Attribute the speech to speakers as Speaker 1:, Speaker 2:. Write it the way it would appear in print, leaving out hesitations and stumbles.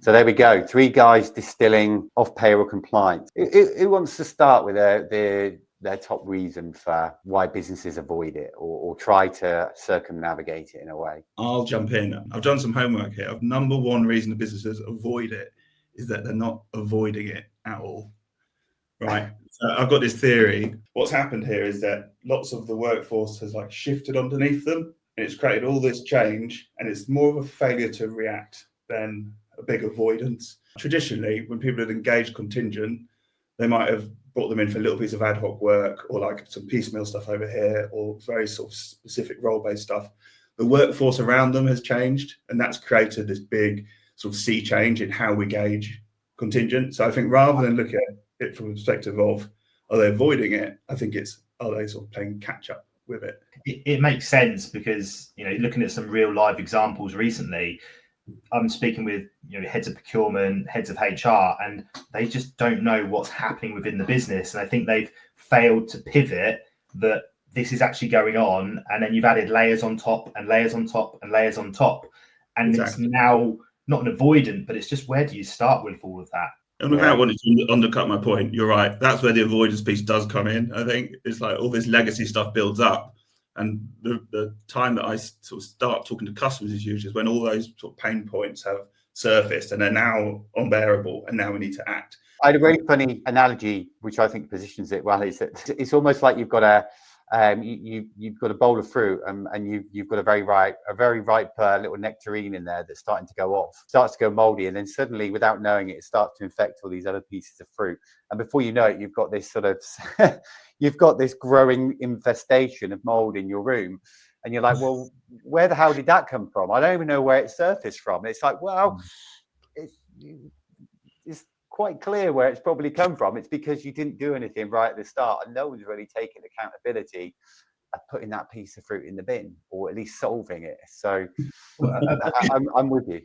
Speaker 1: So there we go. 3 guys distilling off-payroll compliance. Who wants to start with their top reason for why businesses avoid it or try to circumnavigate it in a way?
Speaker 2: I'll jump in. I've done some homework here. Number one reason the businesses avoid it is that they're not avoiding it at all. Right. So I've got this theory. What's happened here is that lots of the workforce has like shifted underneath them, and it's created all this change, and it's more of a failure to react than a big avoidance. Traditionally, when people had engaged contingent, they might have brought them in for a little piece of ad hoc work or like some piecemeal stuff over here or very sort of specific role-based stuff. The workforce around them has changed, and that's created this big sort of sea change in how we gauge contingent. So I think rather than look at it from a perspective of are they avoiding it, I think it's are they sort of playing catch up with it.
Speaker 3: It makes sense because, you know, looking at some real live examples recently, I'm speaking with, you know, heads of procurement, heads of HR, and they just don't know what's happening within the business. And I think they've failed to pivot that this is actually going on. And then you've added layers on top and layers on top and layers on top. And It's now not an avoidant, but it's just where do you start with all of that?
Speaker 2: And without wanting to undercut my point, you're right. That's where the avoidance piece does come in. I think it's like all this legacy stuff builds up. And the time that I sort of start talking to customers is usually when all those sort of pain points have surfaced and they're now unbearable, and now we need to act.
Speaker 1: I had a really funny analogy, which I think positions it well. Is that it's almost like you've got a you've got a bowl of fruit, and you've got a very ripe little nectarine in there that's starting to go off, starts to go moldy, and then suddenly, without knowing it, it starts to infect all these other pieces of fruit. And before you know it, you've got this sort of you've got this growing infestation of mold in your room, and you're like, well, where the hell did that come from? I don't even know where it surfaced from. It's like, well, it's quite clear where it's probably come from. It's because you didn't do anything right at the start, and no one's really taking accountability of putting that piece of fruit in the bin, or at least solving it. So I'm with you.